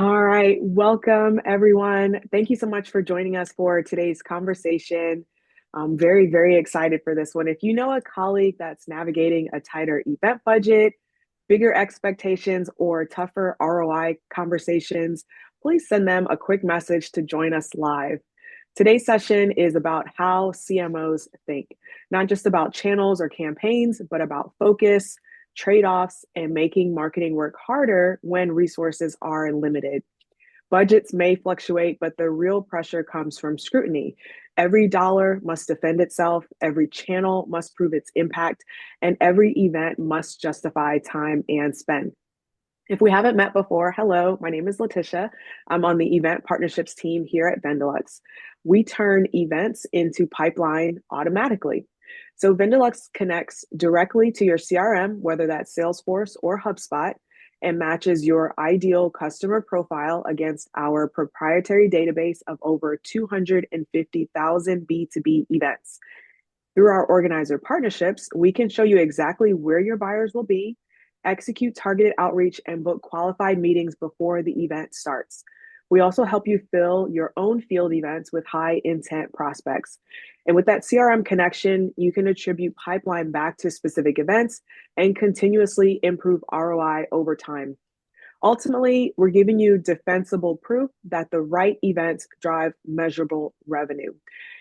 All right, welcome everyone. Thank you so much for joining us for today's conversation. I'm very, very excited for this one. If you know a colleague that's navigating a tighter event budget, bigger expectations, or tougher ROI conversations, please send them a quick message to join us live. Today's session is about how CMOs think, not just about channels or campaigns, but about focus, trade offs, and making marketing work harder when resources are limited. Budgets may fluctuate, but the real pressure comes from scrutiny. Every dollar must defend itself, every channel must prove its impact, and every event must justify time and spend. If we haven't met before, hello, my name is LaTisha. I'm on the event partnerships team here at Vendelux. We turn events into pipeline automatically. So Vendelux connects directly to your CRM, whether that's Salesforce or HubSpot, and matches your ideal customer profile against our proprietary database of over 250,000 B2B events. Through our organizer partnerships, we can show you exactly where your buyers will be, execute targeted outreach, and book qualified meetings before the event starts. We also help you fill your own field events with high intent prospects. And with that CRM connection, you can attribute pipeline back to specific events and continuously improve ROI over time. Ultimately, we're giving you defensible proof that the right events drive measurable revenue.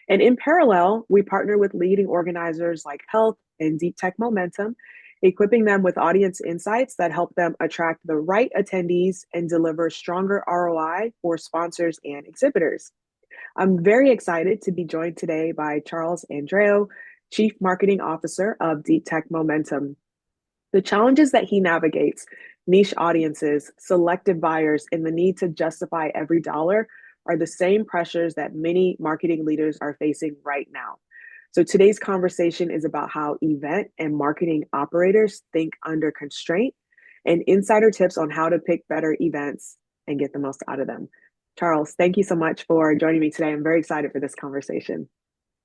And in parallel, we partner with leading organizers like Health and Deep Tech Momentum, equipping them with audience insights that help them attract the right attendees and deliver stronger ROI for sponsors and exhibitors. I'm very excited to be joined today by Charles Andreo, Chief Marketing Officer of Deep Tech Momentum. The challenges that he navigates, niche audiences, selective buyers, and the need to justify every dollar are the same pressures that many marketing leaders are facing right now. So today's conversation is about how event and marketing operators think under constraint and insider tips on how to pick better events and get the most out of them. Charles, thank you so much for joining me today. I'm very excited for this conversation.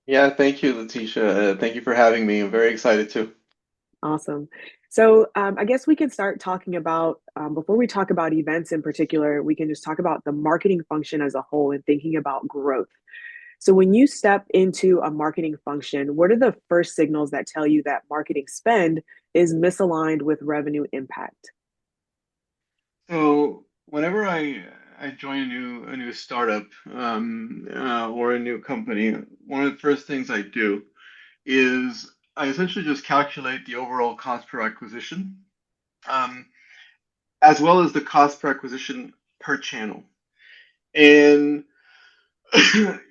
Yeah, thank you, LaTisha. Thank you for having me. I'm very excited too. Awesome. So I guess we can start talking about, before we talk about events in particular, we can just talk about the marketing function as a whole and thinking about growth. So when you step into a marketing function, what are the first signals that tell you that marketing spend is misaligned with revenue impact? So whenever I join a new startup or a new company, one of the first things I do is I essentially just calculate the overall cost per acquisition, um, as well as the cost per acquisition per channel. And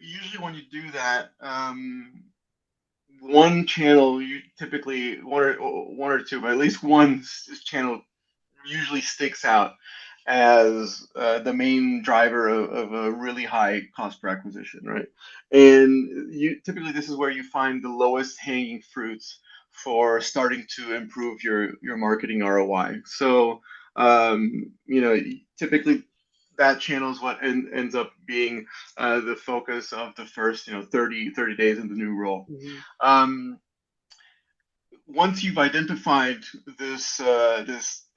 usually when you do that, one channel, you typically one or two, but at least one channel usually sticks out as the main driver of a really high cost per acquisition, right? And you typically this is where you find the lowest hanging fruits for starting to improve your marketing ROI. So typically that channel is what ends up being the focus of the first 30 days in the new role. Mhm. Um, Once you've identified this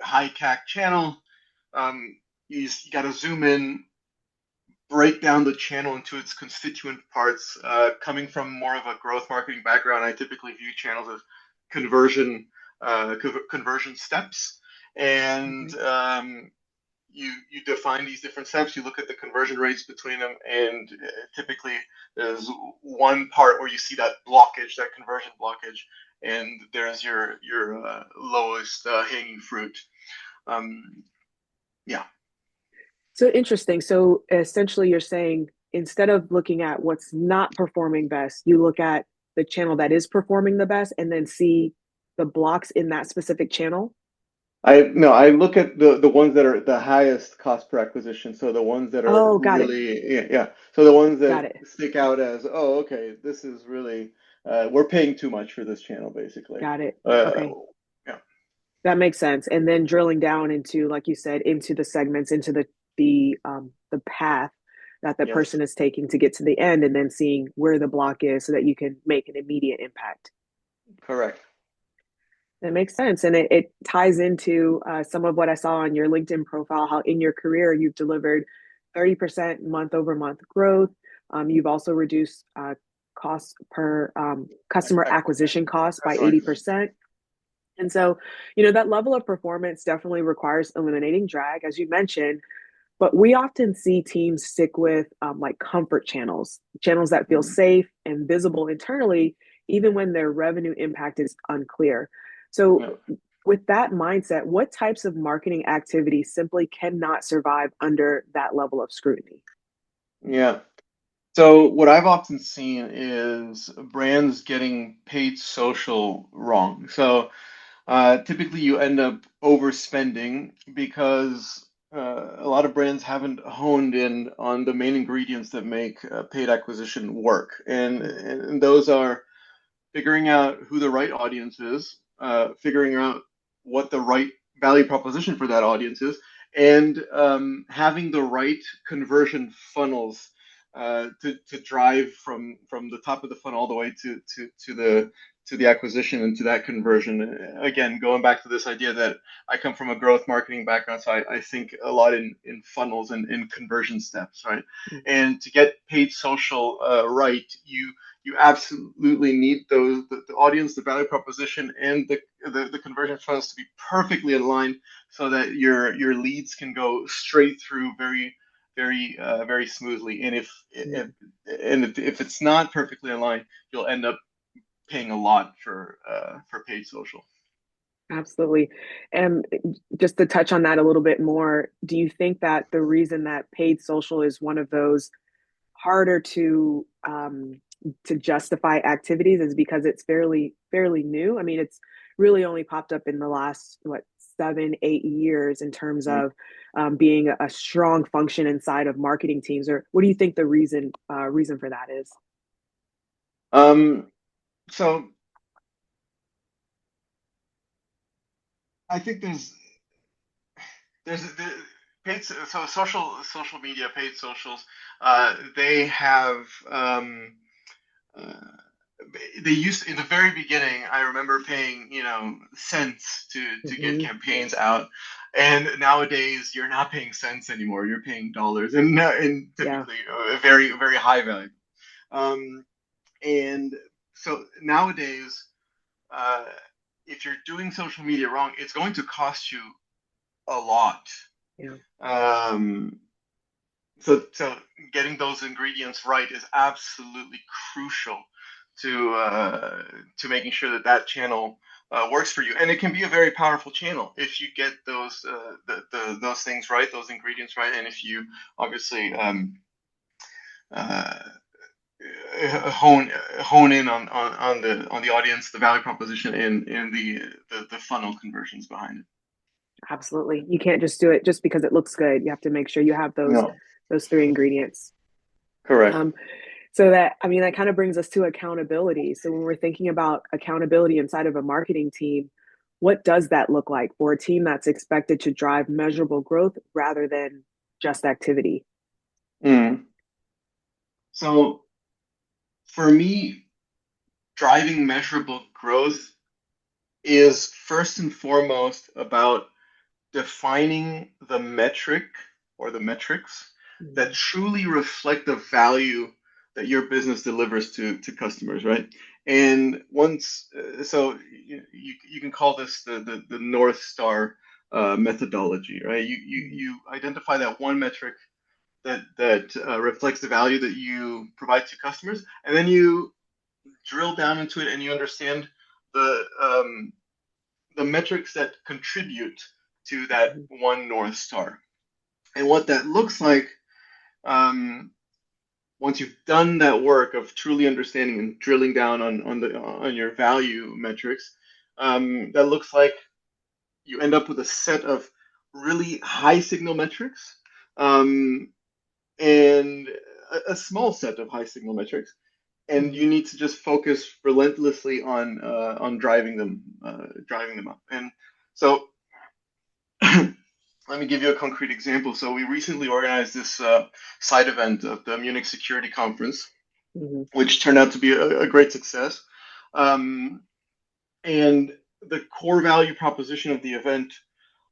high CAC channel, you got to zoom in, break down the channel into its constituent parts. Coming from more of a growth marketing background, I typically view channels as conversion conversion steps, and Okay. you define these different steps. You look at the conversion rates between them, and typically there's one part where you see that blockage, that conversion blockage, and there's your lowest hanging fruit. Um, yeah. So interesting. So essentially, you're saying instead of looking at what's not performing best, you look at the channel that is performing the best and then see the blocks in that specific channel. I look at the ones that are the highest cost per acquisition. So the ones that are Oh, got it. really, yeah, yeah. So the ones Got that it. stick out as, oh, okay, this is really we're paying too much for this channel, basically. Got it. Uh, Okay. yeah. That makes sense. And then drilling down into, like you said, into the segments, into the path that the Yes. person is taking to get to the end, and then seeing where the block is so that you can make an immediate impact. Correct. That makes sense. And it ties into some of what I saw on your LinkedIn profile, how in your career you've delivered 30% month over month growth. You've also reduced costs per customer acquisition costs by Customer. 80%. And so, that level of performance definitely requires eliminating drag, as you mentioned. But we often see teams stick with like comfort channels, channels that feel Mhm. safe and visible internally, even when their revenue impact is unclear. So, Yeah. with that mindset, what types of marketing activities simply cannot survive under that level of scrutiny? Yeah. So what I've often seen is brands getting paid social wrong. So typically you end up overspending because a lot of brands haven't honed in on the main ingredients that make paid acquisition work. And those are figuring out who the right audience is, figuring out what the right value proposition for that audience is, and having the right conversion funnels to drive from the top of the funnel all the way to the acquisition and to that conversion. Again, going back to this idea that I come from a growth marketing background, so I think a lot in funnels and in conversion steps, right? Mhm. And to get paid social right, you absolutely need the audience, the value proposition, and the conversion funnels to be perfectly aligned so that your leads can go straight through very smoothly. And if it's not perfectly aligned, you'll end up paying a lot for paid social. Absolutely. And just to touch on that a little bit more, do you think that the reason that paid social is one of those harder to justify activities is because it's fairly new? I mean, it's really only popped up in the last what 7 8 years in terms Mm. of being a strong function inside of marketing teams. Or what do you think the reason for that is? Um, so I think there's paid so social media paid socials they have uh, they used in the very beginning. I remember paying cents to get Hmm. campaigns out, and nowadays you're not paying cents anymore. You're paying dollars, and Yeah. typically a very high value. Um, and so nowadays, uh, if you're doing social media wrong, it's going to cost you a lot. Yeah. Um, so getting those ingredients right is absolutely crucial to making sure that that channel works for you, and it can be a very powerful channel if you get those things right, those ingredients right, and if you obviously uh, hone in on the audience, the value proposition, and the funnel conversions behind it. Absolutely. You can't just do it just because it looks good. You have to make sure you have those No, those three ingredients. correct. Um, so that I mean that kind of brings us to accountability. So when we're thinking about accountability inside of a marketing team, what does that look like for a team that's expected to drive measurable growth rather than just activity? Mm. So for me, driving measurable growth is first and foremost about defining the metric or the metrics that Mhm. truly reflect the value that your business delivers to customers, right? And once, so you can call this the North Star methodology, right? Mhm. You identify that one metric that reflects the value that you provide to customers, and then you drill down into it and you understand the metrics that contribute to that Mhm. one North Star. And what that looks like, um, once you've done that work of truly understanding and drilling down on your value metrics, that looks like you end up with a set of really high signal metrics, um, and a small set of high signal metrics, and Mhm. you need to just focus relentlessly on driving them up. And so let me give you a concrete example. So we recently organized this side event of the Munich Security Conference, Mhm. which turned out to be a great success. Um, and the core value proposition of the event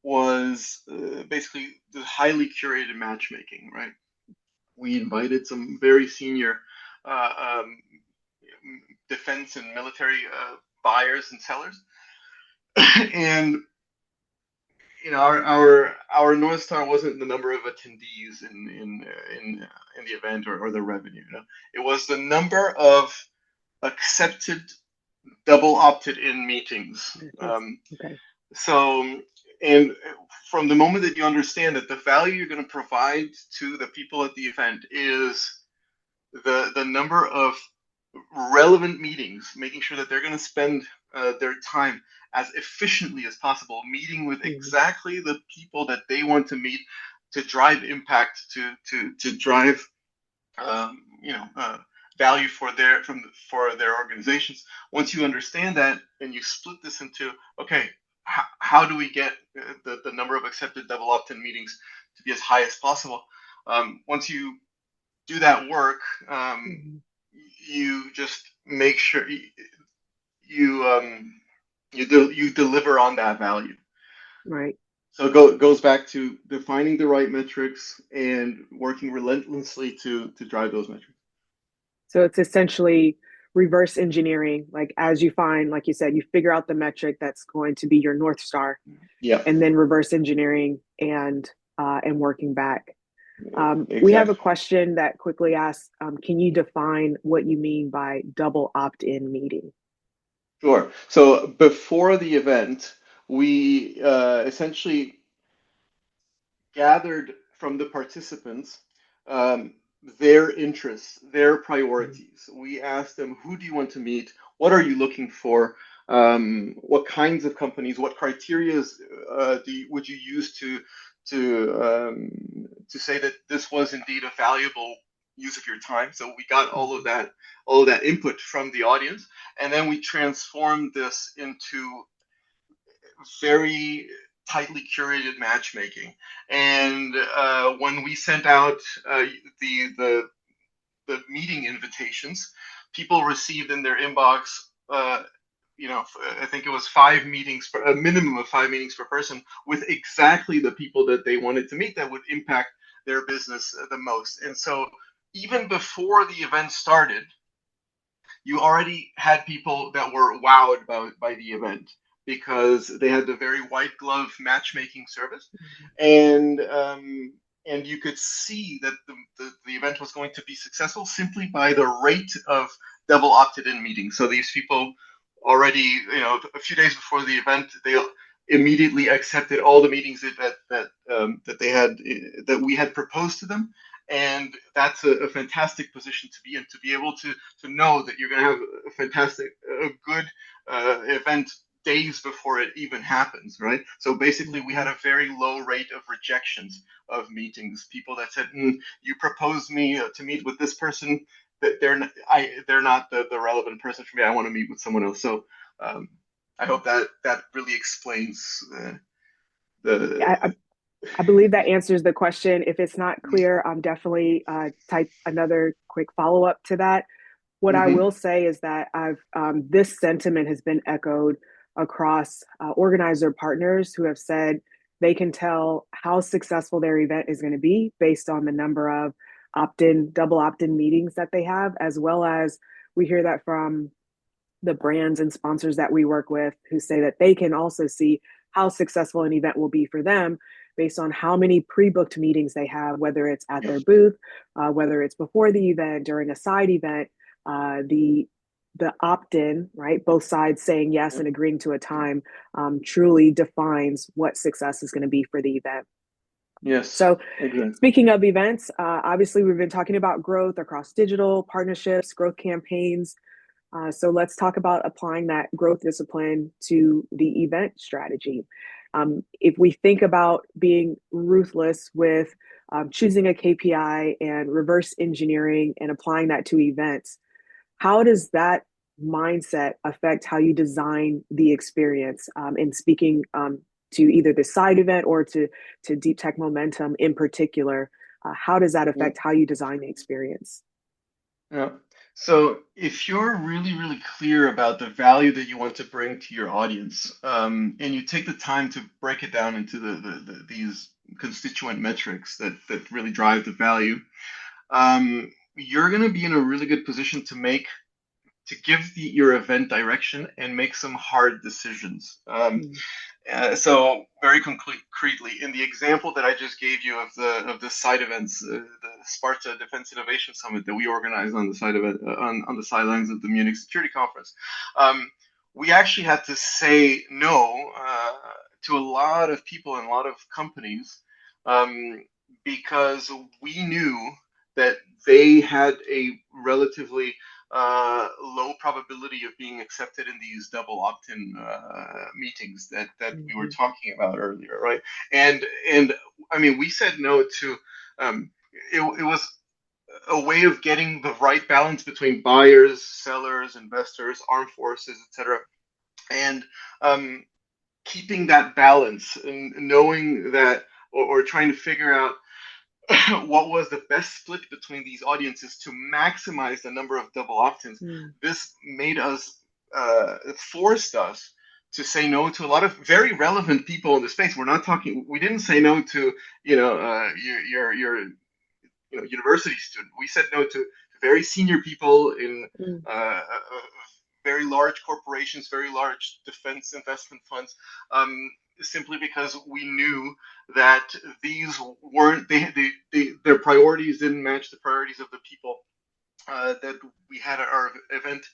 was basically the highly curated matchmaking, right? We invited some very senior uh, um, defense and military buyers and sellers, and our North Star wasn't the number of attendees in the event or the revenue. It was the number of accepted double opted in meetings. Okay. So, and from the moment that you understand that the value you're going to provide to the people at the event is the number of relevant meetings, making sure that they're going to spend their time as efficiently as possible, meeting with Mhm. exactly the people that they want to meet to drive impact, to drive value for their organizations. Once you understand that, and you split this into okay, how do we get the number of accepted double opt-in meetings to be as high as possible? Once you do that work, Mhm. you just make sure you deliver on that value. Right. So it goes back to defining the right metrics and working relentlessly to drive those metrics. So it's essentially reverse engineering. Like as you find, like you said, you figure out the metric that's going to be your North Star, Yeah, and then reverse engineering and working back. We have a exactly. question that quickly asks, can you define what you mean by double opt-in meeting? Sure. So before the event, we essentially gathered from the participants um, their interests, their Mhm. priorities. We asked them, who do you want to meet? What are you looking for? What kinds of companies? What criteria would you use to say that this was indeed a valuable use of your time? So we got Mhm. all of that input from the audience, and then we transformed this into very tightly curated matchmaking. And when we sent out the, the the meeting invitations, people received in their inbox. I think it was a minimum of 5 meetings per person with exactly the people that they wanted to meet that would impact their business the most. And so, even before the event started, you already had people that were wowed by the event because they had the very white glove matchmaking service, and you could see that the event was going to be successful simply by the rate of double opted in meetings. So these people already, a few days before the event, they immediately accepted all the meetings that they had that we had proposed to them, and that's a fantastic position to be in, to be able to know that you're going to have a good event days before it even happens, right? So basically, we had Mhm. a very low rate of rejections of meetings. People that said, "You proposed me to meet with this person, that they're not the relevant person for me. I want to meet with someone else." So um, I hope that really explains Yeah, the. I believe that answers the question. If it's not clear, definitely type another quick follow up to that. What I Mm-hmm. will say is that I've this sentiment has been echoed across organizer partners who have said they can tell how successful their event is going to be based on the number of opt-in, double opt-in meetings that they have, as well as we hear that from the brands and sponsors that we work with who say that they can also see how successful an event will be for them based on how many pre-booked meetings they have, whether it's at Yep. their booth, whether it's before the event, during a side event, the opt-in, right? Both sides saying yes and Yep. agreeing to a time truly defines what success is going to be for the event. Yes. So, Exactly. speaking of events, obviously we've been talking about growth across digital partnerships, growth campaigns, so let's talk about applying that growth discipline to the event strategy. If we think about being ruthless with choosing a KPI and reverse engineering and applying that to events, how does that mindset affect how you design the experience? And speaking to either the side event or to Deep Tech Momentum in particular, how does that Yeah. affect how you design the experience? Yeah. So if you're really, really clear about the value that you want to bring to your audience, and you take the time to break it down into these constituent metrics that really drive the value, you're going to be in a really good position to give your event direction and make some hard decisions. Mm, So very concretely, in the example that I just gave you of the side events, the Sparta Defense Innovation Summit that we organized on the side of it, on the sidelines of the Munich Security Conference, we actually had to say no to a lot of people and a lot of companies, because we knew that they had a relatively low probability of being accepted in these double opt-in meetings that we were mhm, talking about earlier, right? And I mean, we said no to. It was a way of getting the right balance between buyers, sellers, investors, armed forces, etc., and um, keeping that balance and knowing that, or trying to figure out what was the best split between these audiences to maximize the number of double opt-ins. mm, This made us, forced us to say no to a lot of very relevant people in the space. We're not talking. We didn't say no to your university student. We said no to very senior people in mm, very large corporations, very large defense investment funds, simply because we knew that these weren't their priorities didn't match the priorities of the people that we had at our event,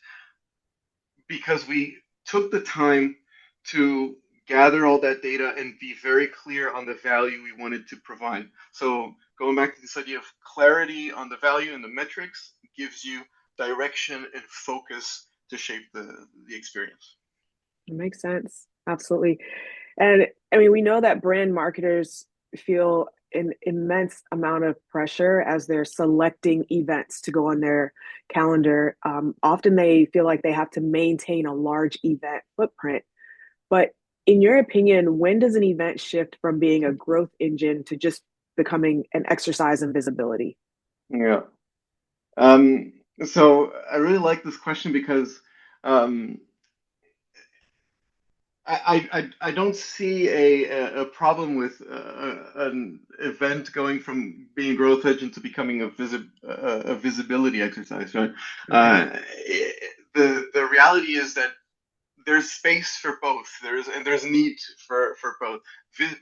because we took the time to gather all that data and be very clear on the value we wanted to provide. So going back to this idea of clarity on the value and the metrics gives you direction and focus to shape the experience. it makes sense. Absolutely. And I mean, we know that brand marketers feel an immense amount of pressure as they're selecting events to go on their calendar. Often they feel like they have to maintain a large event footprint. But in your opinion, when does an event shift from being a growth engine to just becoming an exercise in visibility? Yeah. Um, so I really like this question because um, I don't see a problem with an event going from being a growth engine to becoming a visibility exercise, right? Okay. Uh, the reality is that there's space for both. There's need for both.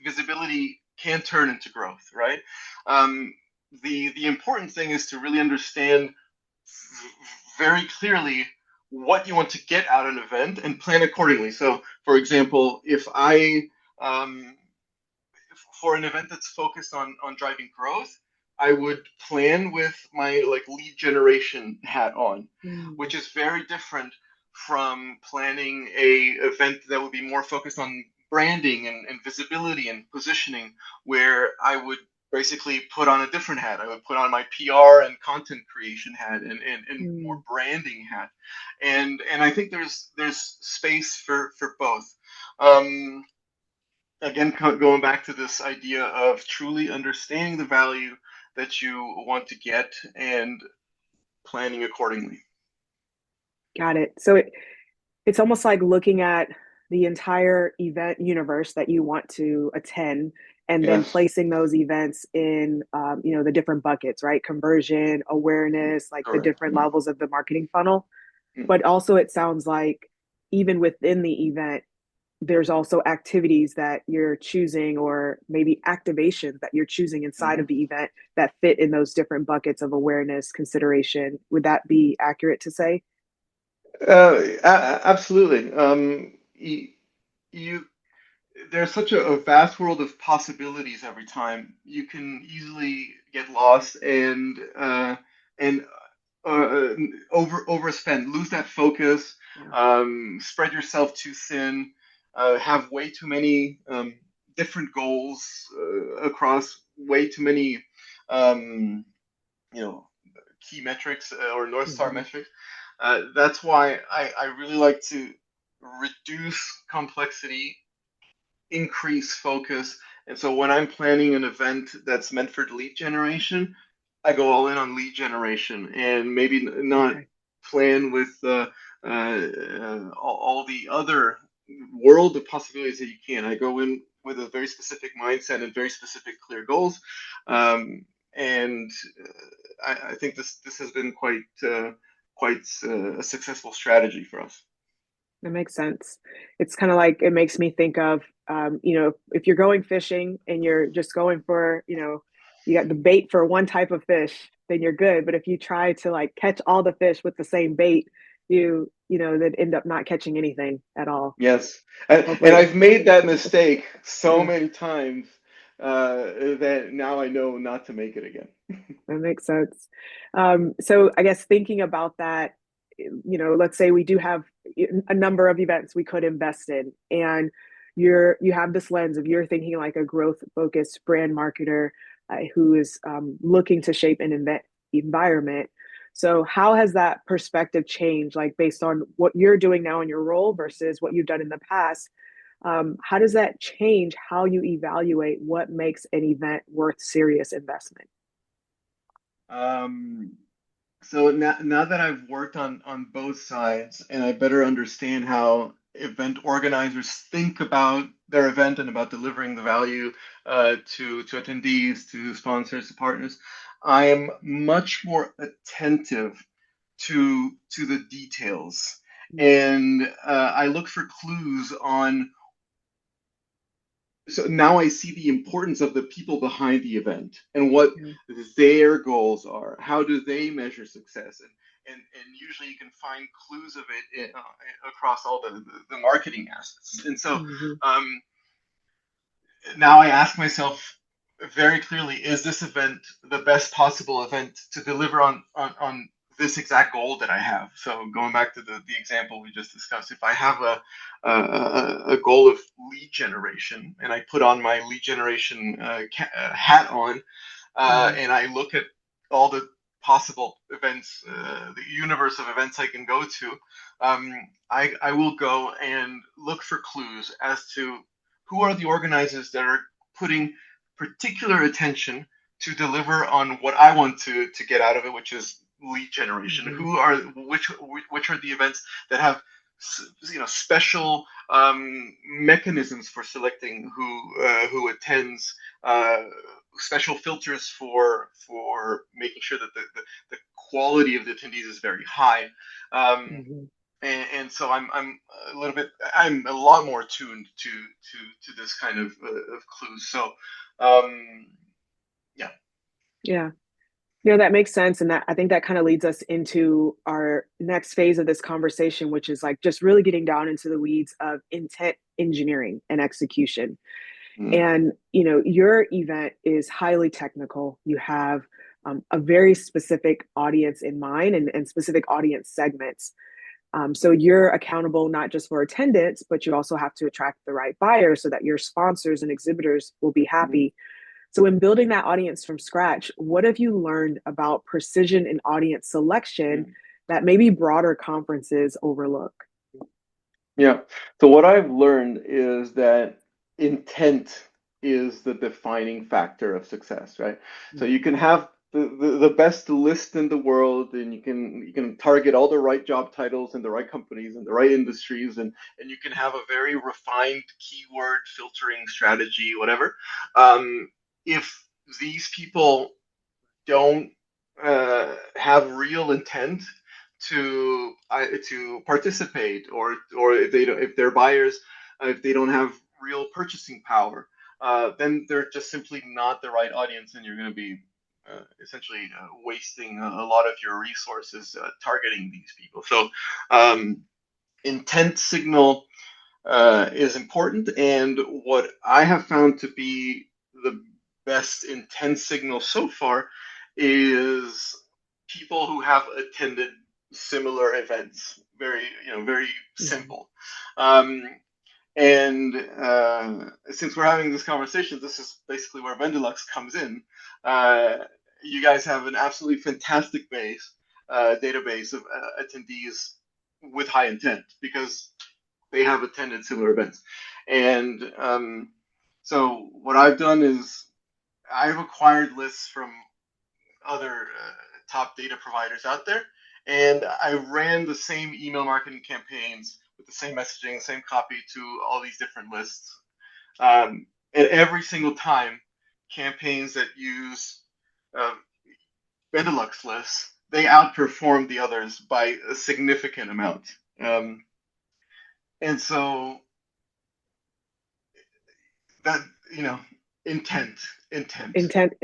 Visibility can turn into growth, right? Um, the important thing is to really understand very clearly what you want to get out of an event and plan accordingly. So, for example, if I um, for an event that's focused on driving growth, I would plan with my like lead generation hat on, Mm, which is very different from planning a event that would be more focused on branding and visibility and positioning, where I would basically put on a different hat. I would put on my PR and content creation hat and more mm. branding hat. And I think there's space for both. Um, Again, going back to this idea of truly understanding the value that you want to get and planning accordingly. Got it. So it's almost like looking at the entire event universe that you want to attend and then Yes, placing those events in the different buckets, right? Conversion, awareness, like the correct. different levels of the marketing funnel. Mm-hmm. But also it sounds like even within the event there's also activities that you're choosing or maybe activations that you're choosing inside Mm-hmm. of the event that fit in those different buckets of awareness consideration. Would that be accurate to say? Absolutely. You there's such a vast world of possibilities every time. You can easily get lost and uh, overspend, lose that focus, Yeah. spread yourself too thin, have way too many different goals across way too many um, you know key metrics or North Star Mm-hmm. metrics. That's why I really like to reduce complexity, increase focus. And so when I'm planning an event that's meant for lead generation, I go all in on lead generation and maybe not Okay. plan with all the other world of possibilities that you can. I go in with a very specific mindset and very specific, clear goals, and I think this has been quite a successful strategy for us. That makes sense. It's kind of like it makes me think of, if you're going fishing and you're just going for, you got the bait for one type of fish, then you're good. But if you try to like catch all the fish with the same bait, then end up not catching anything at all. Yes, and Hopefully, I've made that mistake so yeah, many times that now I know not to make it again. that makes sense. So I guess thinking about that, let's say we do have a number of events we could invest in, and you have this lens of you're thinking like a growth focused brand marketer who is looking to shape an environment. So how has that perspective changed, like based on what you're doing now in your role versus what you've done in the past? How does that change how you evaluate what makes an event worth serious investment? Um, so now that I've worked on both sides and I better understand how event organizers think about their event and about delivering the value to attendees, to sponsors, to partners, I am much more attentive to the details, Mm-hmm. and I look for clues on. So now I see the importance of the people behind the event and what Yeah. their goals are. How do they measure success? And usually you can find clues of it across all the marketing assets. And so Mm-hmm. um, now I ask myself very clearly, is this event the best possible event to deliver on this exact goal that I have? So going back to the example we just discussed, if I have a goal of lead generation and I put on my lead generation hat on, Mm-hmm. and I look at all the possible events, the universe of events I can go to, I will go and look for clues as to who are the organizers that are putting particular attention to deliver on what I want to get out of it, which is lead generation. Mm-hmm. Who are which are the events that have special mechanisms for selecting who attends, special filters for making sure that the quality of the attendees is very high. Um, Mm-hmm. and so I'm a lot more tuned to this kind of clues. So um, yeah. Yeah. That makes sense. And that I think that kind of leads us into our next phase of this conversation, which is like just really getting down into the weeds of intent engineering and execution. Mm, And, your event is highly technical. You have a very specific audience in mind and specific audience segments. So you're accountable not just for attendance, but you also have to attract the right buyers so that your sponsors and exhibitors will be mm, happy. So, in building that audience from scratch, what have you learned about precision in audience yeah. selection that maybe broader conferences overlook? Yeah. So what I've learned is that intent is the defining factor of success, right? So you Mhm. can have the best list in the world and you can target all the right job titles and the right companies and the right industries and you can have a very refined keyword filtering strategy, whatever. If these people don't have real intent to participate, or if they're buyers, if they don't have real purchasing power, then they're just simply not the right audience, and you're going to be essentially wasting a lot of your resources targeting these people. So intent signal is important, and what I have found to be the best intent signal so far is people who have attended similar events. Very Mhm. simple. Um, and since we're having this conversation, this is basically where Vendelux comes in. Uh, you guys have an absolutely fantastic database of attendees with high intent because they have attended similar events. And so what I've done is I've acquired lists from other top data providers out there, And I ran the same email marketing campaigns with the same messaging, same copy to all these different lists. And every single time, campaigns that use uh, Vendelux lists, they outperformed the others by a significant amount. Um, and so that, you know, intent, intent, Intent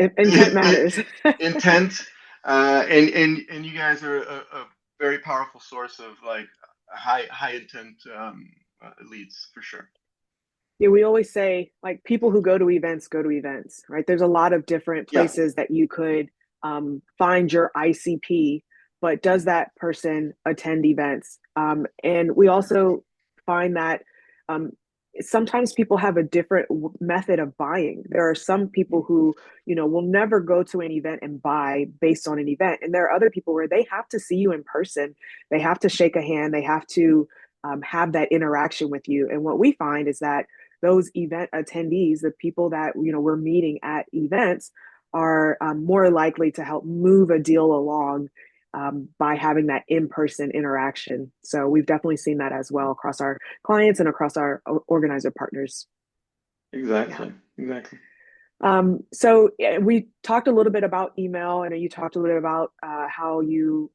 matters. intent, and you guys are a very powerful source of like high intent leads for sure. Yeah, we always say like people who go to events, right? There's a lot of different Yeah. places that you could find your ICP, but does that person attend events? And we also find that um, sometimes people have a different method of buying. There are some people who, will never go to an event and buy based on an event. And there are other people where they have to see you in person. They have to shake a hand. They have to have that interaction with you. And what we find is that those event attendees, the people that we're meeting at events, are more likely to help move a deal along by having that in-person interaction. So we've definitely seen that as well across our clients and across our organizer partners. Yeah. Exactly. Exactly. So we talked a little bit about email, and you talked a little bit about how you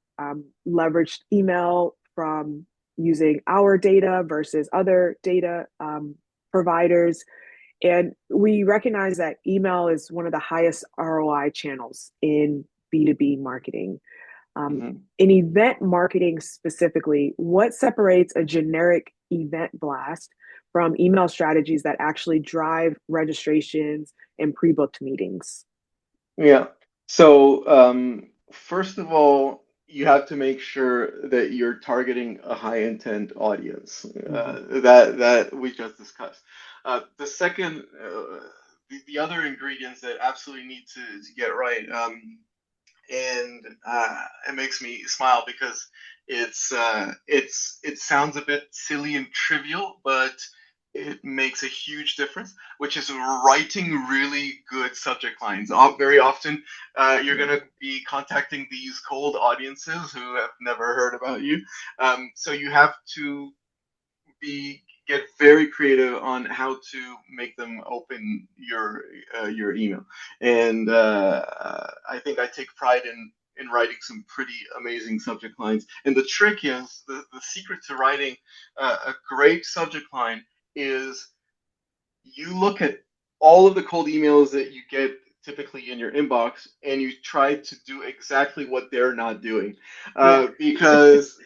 leveraged email from using our data versus other data providers. And we recognize that email is one of the highest ROI channels in B2B marketing. Hmm. In event marketing specifically, what separates a generic event blast from email strategies that actually drive registrations and pre-booked meetings? Yeah. So, first of all, you have to make sure that you're targeting a high intent audience Mm-hmm. that we just discussed. The second, the other ingredients that absolutely need to get right, and it makes me smile because it sounds a bit silly and trivial, but it makes a huge difference, which is writing really good subject lines. Very often, you're going Yeah. to be contacting these cold audiences who have never heard about you. So you have to get very creative on how to make them open your email. And I think I take pride in writing some pretty amazing subject lines. And the trick is the secret to writing a great subject line is you look at all of the cold emails that you get typically in your inbox and you try to do exactly what they're not doing. Yeah. Because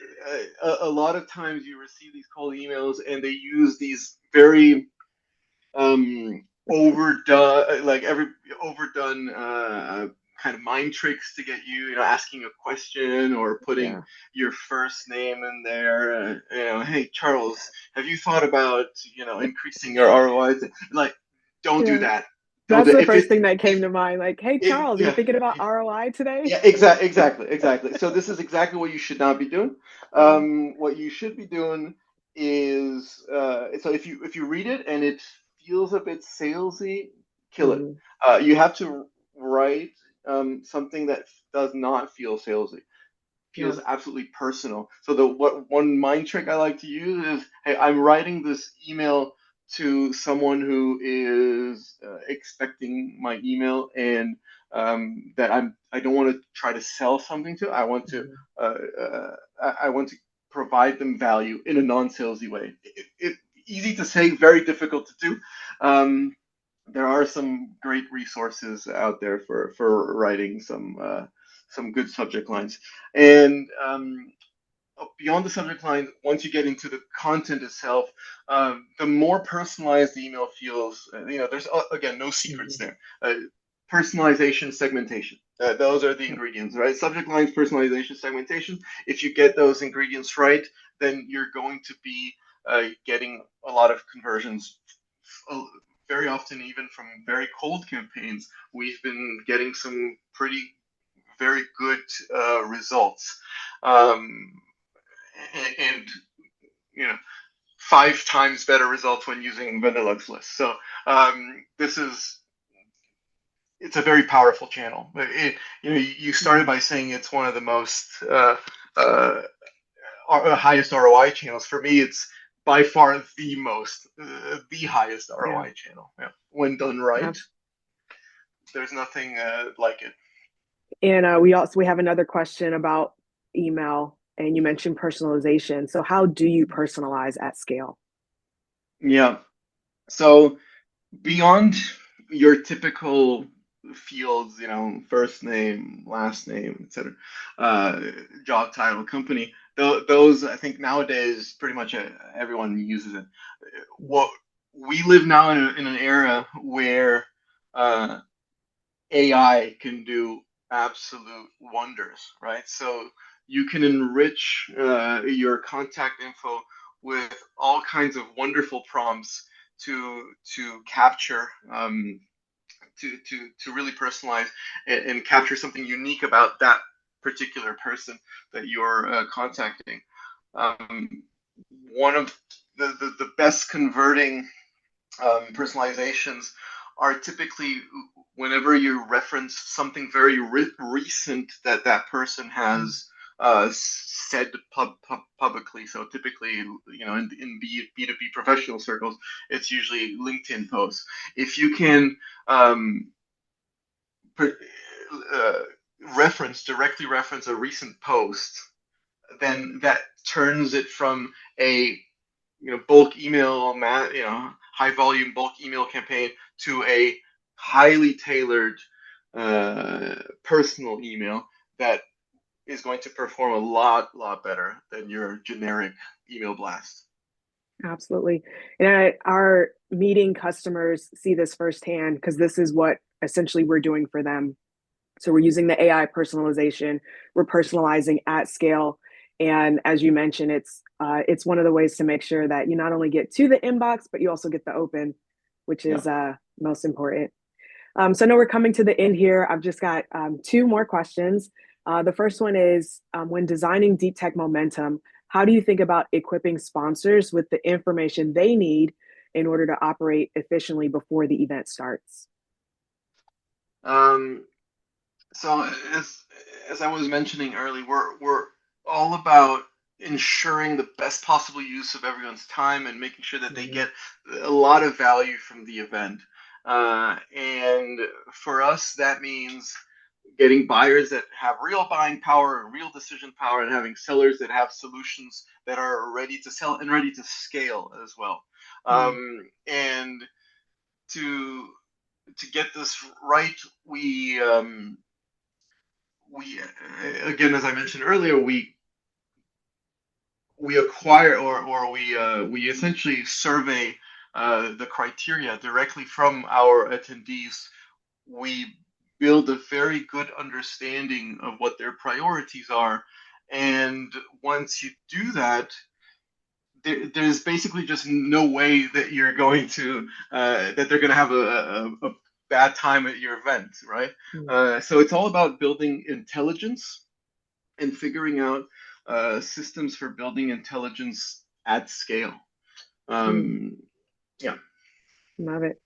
a lot of times you receive these cold emails and they use these very overdone, like every overdone kind of mind tricks to get you, asking a question or putting Yeah. your first name in there. Hey Charles, have you thought about increasing your ROI? Like, don't do Yeah. that. Don't That's do, the if first it thing that came if to mind. Like, hey, it Charles, are you yeah. thinking about ROI today? Yeah, exactly. So this is exactly what you should not be doing. Yeah. What you should be doing is so if you read it and it feels a bit salesy, kill it. Mhm. You have to write something that does not feel salesy, Yeah. feels absolutely personal. So the what one mind trick I like to use is, hey, I'm writing this email to someone who is expecting my email, and that I don't want to try to sell something to. Mhm. I want to provide them value in a non-salesy way. Easy to say, very difficult to do. Um, there are some great resources out there for writing some good subject lines. And beyond the subject line, once you get into the content itself, the more personalized the email feels. There's again no secrets Mhm. there. Personalization, segmentation. Those are the ingredients, right? Subject lines, personalization, segmentation. If you get those ingredients right, then you're going to be getting a lot of conversions. Very often, even from very cold campaigns, we've been getting some pretty very good results. Um, and you know 5 times better results when using Vendelux lists. So this is it's a very powerful channel. You started Mhm. by saying it's one of the most uh, highest ROI channels. For me, it's by far the highest Yeah. ROI channel. Yeah. When done right, Abs- there's nothing like it. And we have another question about email, and you mentioned personalization. So how do you personalize at scale? Yeah. So beyond your typical fields, first name, last name, etc., uh, job title, company, those I think nowadays pretty much everyone uses it. What we live now in an era where uh, AI can do absolute wonders, right? So you can enrich your contact info with all kinds of wonderful prompts to capture to really personalize and capture something unique about that particular person that you're contacting. Um, One of the best converting personalizations are typically whenever you reference something very recent that that person has said publicly. So typically, in B2B professional circles, it's usually LinkedIn posts. If you can um, uh, directly reference a recent post, then that turns it from a bulk email, high volume bulk email campaign to a highly tailored personal email that is going to perform a lot better than your generic email blast. Absolutely. And our meeting customers see this firsthand because this is what essentially we're doing for them. So we're using the AI personalization. We're personalizing at scale, and as you mentioned, it's one of the ways to make sure that you not only get to the inbox, but you also get the open, which Yeah. is most important. So I know we're coming to the end here. I've just got two more questions. The first one is when designing deep tech momentum, how do you think about equipping sponsors with the information they need in order to operate efficiently before the event starts? Um, so as I was mentioning earlier, we're all about ensuring the best possible use of everyone's time and making sure that they Mhm. get a lot of value from the event. And for us, that means getting buyers that have real buying power and real decision power, and having sellers that have solutions that are ready to sell and ready to scale as well. Mm. And to to get this right, we again, as I mentioned earlier, we acquire or we essentially survey the criteria directly from our attendees. We build a very good understanding of what their priorities are, and once you do that, there's basically just no way that you're going to that they're going to have a bad time at your event, right? Mm. So it's all about building intelligence and figuring out systems for building intelligence at scale. Mm. Um, yeah. Love it.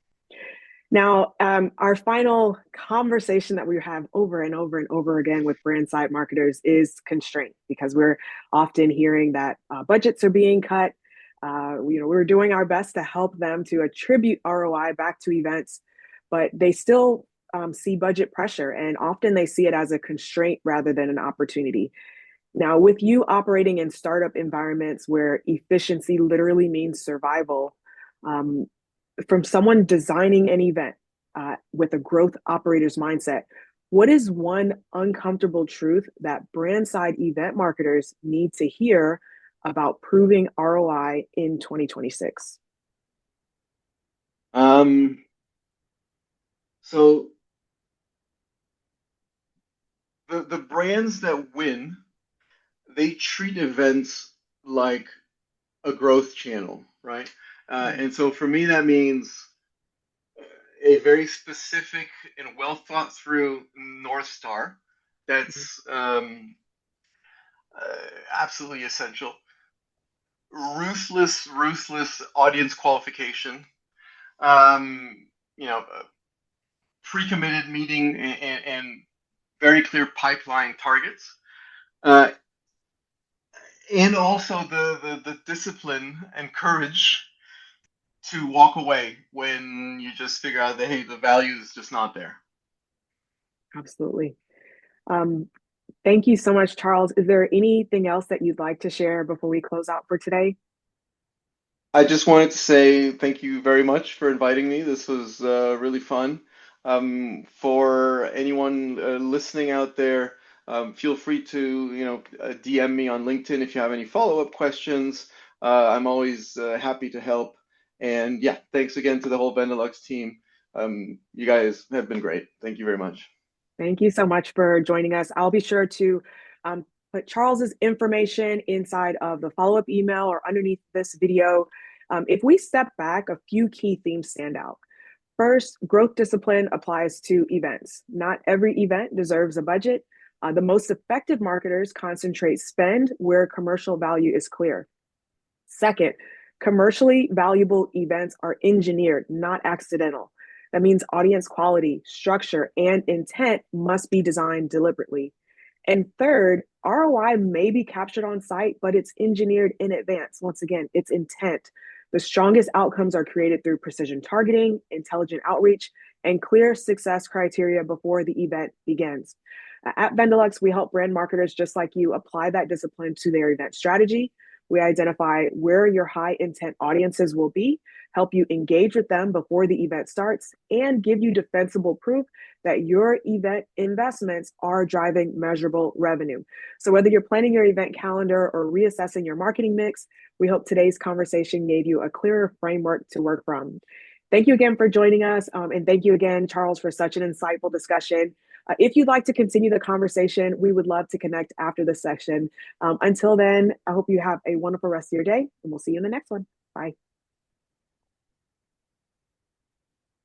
Now, our final conversation that we have over and over and over again with brand side marketers is constraint because we're often hearing that budgets are being cut. We're doing our best to help them to attribute ROI back to events, but they still see budget pressure, and often they see it as a constraint rather than an opportunity. Now, with you operating in startup environments where efficiency literally means survival, um, from someone designing an event with a growth operator's mindset, what is one uncomfortable truth that brand side event marketers need to hear about proving ROI in 2026? Um, so the brands that win, they treat events like a growth channel, right? Mm. And so for me, that means a very specific and well thought through North Star that's absolutely essential. Ruthless audience qualification. Um, you know, pre-committed meeting and very clear pipeline targets. Uh, and also the discipline and courage to walk away when you just figure out that, hey, the value is just not there. Absolutely. Um, Thank you so much, Charles. Is there anything else that you'd like to share before we close out for today? I just wanted to say thank you very much for inviting me. This was really fun. For anyone listening out there, feel free to, DM me on LinkedIn if you have any follow-up questions. I'm always happy to help. And yeah, thanks again to the whole Vendelux team. You guys have been great. Thank you very much. Thank you so much for joining us. I'll be sure to put Charles's information inside of the follow-up email or underneath this video. If we step back, a few key themes stand out. First, growth discipline applies to events. Not every event deserves a budget. The most effective marketers concentrate spend where commercial value is clear. Second, commercially valuable events are engineered, not accidental. That means audience quality, structure, and intent must be designed deliberately. And third, ROI may be captured on site, but it's engineered in advance. Once again, it's intent. The strongest outcomes are created through precision targeting, intelligent outreach, and clear success criteria before the event begins. At Vendelux, we help brand marketers just like you apply that discipline to their event strategy. We identify where your high intent audiences will be, help you engage with them before the event starts, and give you defensible proof that your event investments are driving measurable revenue. So, whether you're planning your event calendar or reassessing your marketing mix, we hope today's conversation gave you a clearer framework to work from. Thank you again for joining us. And thank you again, Charles, for such an insightful discussion. If you'd like to continue the conversation, we would love to connect after this section. Until then, I hope you have a wonderful rest of your day, and we'll see you in the next one. Bye.